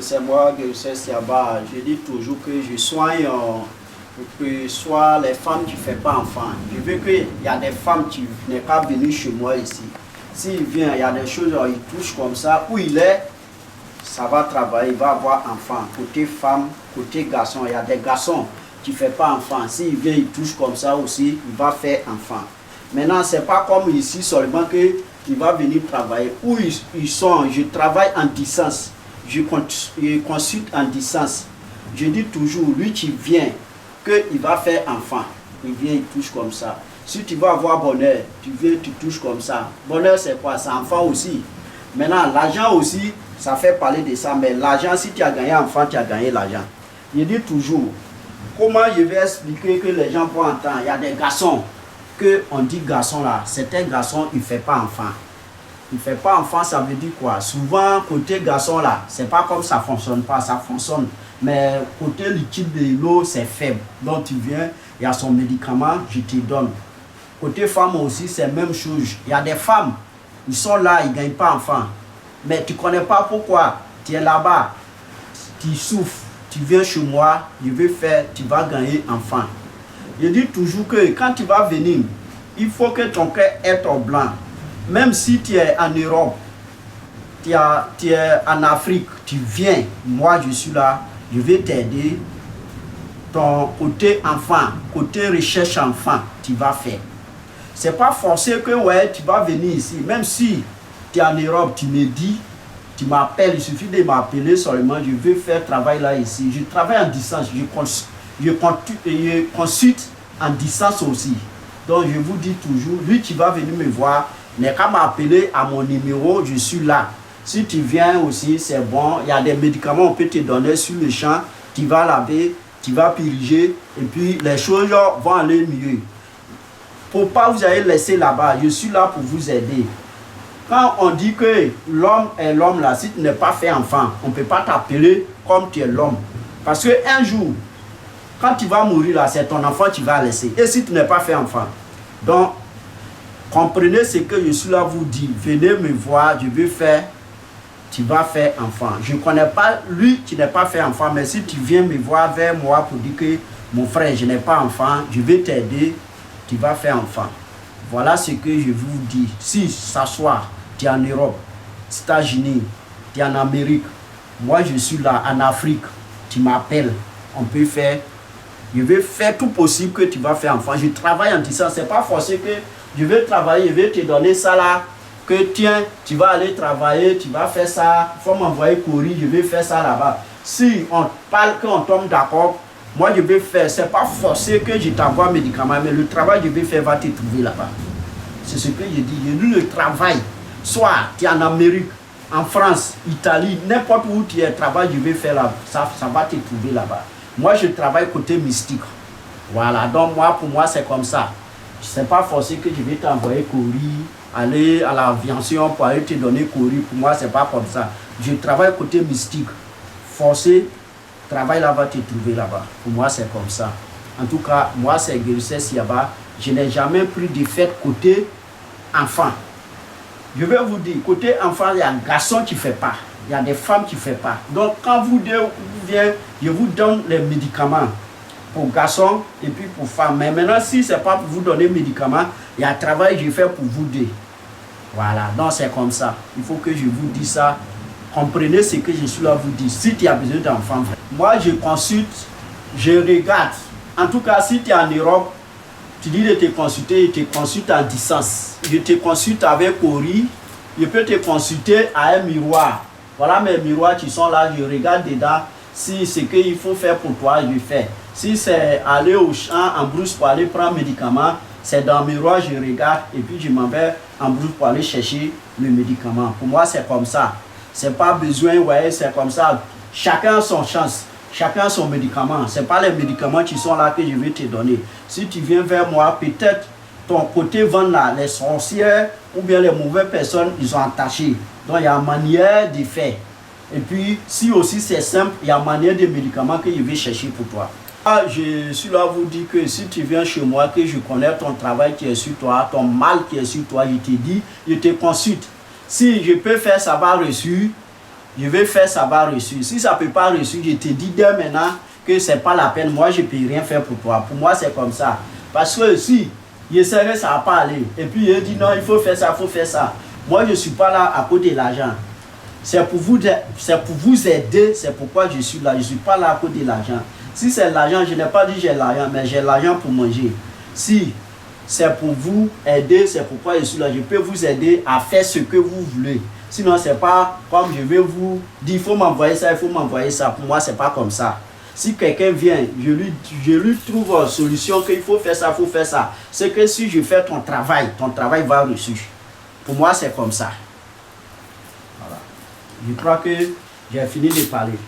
c'est moi, Guercès Siaba. Je dis toujours que je soigne que soit les femmes qui ne font pas enfant. Je veux qu'il y a des femmes qui n'est pas venues chez moi ici. S'il vient, il y a des choses, il touche comme ça, où il est, ça va travailler, il va avoir enfant. Côté femme, côté garçon, il y a des garçons qui ne font pas enfant. S'il vient, il touche comme ça aussi, il va faire enfant. Maintenant, ce n'est pas comme ici seulement qu'il va venir travailler. Où ils sont, je travaille en distance. Je consulte en distance. Je dis toujours, lui qui vient, qu'il va faire enfant. Il vient, il touche comme ça. Si tu vas avoir bonheur, tu viens, tu touches comme ça. Bonheur, c'est quoi? C'est enfant aussi. Maintenant, l'argent aussi, ça fait parler de ça. Mais l'argent, si tu as gagné enfant, tu as gagné l'argent. Je dis toujours, comment je vais expliquer que les gens vont entendre? Il y a des garçons, on dit garçon là, certains garçons, ils ne font pas enfant. Il ne fait pas enfant, ça veut dire quoi? Souvent, côté garçon là, c'est pas comme ça fonctionne pas, ça fonctionne. Mais côté liquide de l'eau, c'est faible. Donc tu viens, il y a son médicament, je te donne. Côté femme aussi, c'est la même chose. Il y a des femmes, ils sont là, ils ne gagnent pas enfant. Mais tu ne connais pas pourquoi. Tu es là-bas, tu souffres, tu viens chez moi, je vais faire, tu vas gagner enfant. Je dis toujours que quand tu vas venir, il faut que ton cœur est au blanc. Même si tu es en Europe, tu es en Afrique, tu viens, moi je suis là, je vais t'aider. Ton côté enfant, côté recherche enfant, tu vas faire. Ce n'est pas forcé que ouais, tu vas venir ici. Même si tu es en Europe, tu me dis, tu m'appelles, il suffit de m'appeler seulement, je veux faire travail là ici. Je travaille en distance, je consulte en distance aussi. Donc je vous dis toujours, lui qui va venir me voir, n'est qu'à m'appeler à mon numéro, je suis là. Si tu viens aussi, c'est bon. Il y a des médicaments, on peut te donner sur le champ. Tu vas laver, tu vas puriger, et puis les choses vont aller mieux. Pour ne pas vous aller laisser là-bas, je suis là pour vous aider. Quand on dit que l'homme est l'homme là, si tu n'es pas fait enfant, on ne peut pas t'appeler comme tu es l'homme. Parce qu'un jour, quand tu vas mourir là, c'est ton enfant que tu vas laisser. Et si tu n'es pas fait enfant. Donc, comprenez ce que je suis là vous dire. Venez me voir, je vais faire, tu vas faire enfant. Je ne connais pas lui qui n'est pas fait enfant, mais si tu viens me voir vers moi pour dire que mon frère, je n'ai pas enfant, je vais t'aider, tu vas faire enfant. Voilà ce que je vous dis. Si s'asseoir, tu es en Europe, États-Unis, tu es en Amérique, moi je suis là en Afrique, tu m'appelles, on peut faire. Je vais faire tout possible que tu vas faire enfant. Je travaille en distance, ce n'est pas forcé que je vais travailler, je vais te donner ça là, que tiens, tu vas aller travailler, tu vas faire ça, il faut m'envoyer courir, je vais faire ça là-bas. Si on parle, qu'on tombe d'accord, moi je vais faire, ce n'est pas forcé que je t'envoie médicaments, mais le travail que je vais faire va te trouver là-bas. C'est ce que je dis, je dis le travail, soit tu es en Amérique, en France, Italie, n'importe où tu es, le travail que je vais faire là, ça va te trouver là-bas. Moi je travaille côté mystique. Voilà, donc moi pour moi c'est comme ça. Ce n'est pas forcé que je vais t'envoyer courir, aller à l'aviation pour aller te donner courir. Pour moi, ce n'est pas comme ça. Je travaille côté mystique. Forcé, travail là va te trouver là-bas. Pour moi, c'est comme ça. En tout cas, moi, c'est Guercès Siaba. Je n'ai jamais pris de fête côté enfant. Je vais vous dire, côté enfant, il y a un garçon qui ne fait pas. Il y a des femmes qui ne font pas. Donc, quand vous venez, je vous donne les médicaments. Pour garçons et puis pour femmes. Mais maintenant, si ce n'est pas pour vous donner médicaments, il y a un travail que je fais pour vous deux. Voilà, donc c'est comme ça. Il faut que je vous dise ça. Comprenez ce que je suis là vous dire. Si tu as besoin d'enfants, moi je consulte, je regarde. En tout cas, si tu es en Europe, tu dis de te consulter, je te consulte en distance. Je te consulte avec Ori. Je peux te consulter à un miroir. Voilà mes miroirs qui sont là, je regarde dedans. Si ce qu'il faut faire pour toi, je fais. Si c'est aller au champ en brousse pour aller prendre un médicament, c'est dans le miroir, je regarde et puis je m'en vais en brousse pour aller chercher le médicament. Pour moi, c'est comme ça. C'est pas besoin, ouais, c'est comme ça. Chacun a son chance, chacun a son médicament. Ce n'est pas les médicaments qui sont là que je vais te donner. Si tu viens vers moi, peut-être ton côté vent là, les sorcières ou bien les mauvaises personnes, ils ont attaché. Donc il y a une manière de faire. Et puis, si aussi c'est simple, il y a une manière de médicaments que je vais chercher pour toi. Je suis là à vous dire que si tu viens chez moi, que je connais ton travail qui est sur toi, ton mal qui est sur toi, je te dis, je te consulte. Si je peux faire savoir reçu, je vais faire, ça va reçu. Si ça ne peut pas reçu, je te dis dès maintenant que ce n'est pas la peine. Moi, je ne peux rien faire pour toi. Pour moi, c'est comme ça. Parce que si je serais, ça ne va pas aller. Et puis, il dit non, il faut faire ça, il faut faire ça. Moi, je ne suis pas là à cause de l'argent. C'est pour vous aider, c'est pourquoi je suis là. Je ne suis pas là à cause de l'argent. Si c'est l'argent, je n'ai pas dit j'ai l'argent, mais j'ai l'argent pour manger. Si c'est pour vous aider, c'est pourquoi je suis là. Je peux vous aider à faire ce que vous voulez. Sinon, ce n'est pas comme je vais vous dire, il faut m'envoyer ça, il faut m'envoyer ça. Pour moi, ce n'est pas comme ça. Si quelqu'un vient, je lui trouve une solution qu'il faut faire ça, il faut faire ça. C'est que si je fais ton travail va reçu. Pour moi, c'est comme ça. Voilà. Je crois que j'ai fini de parler.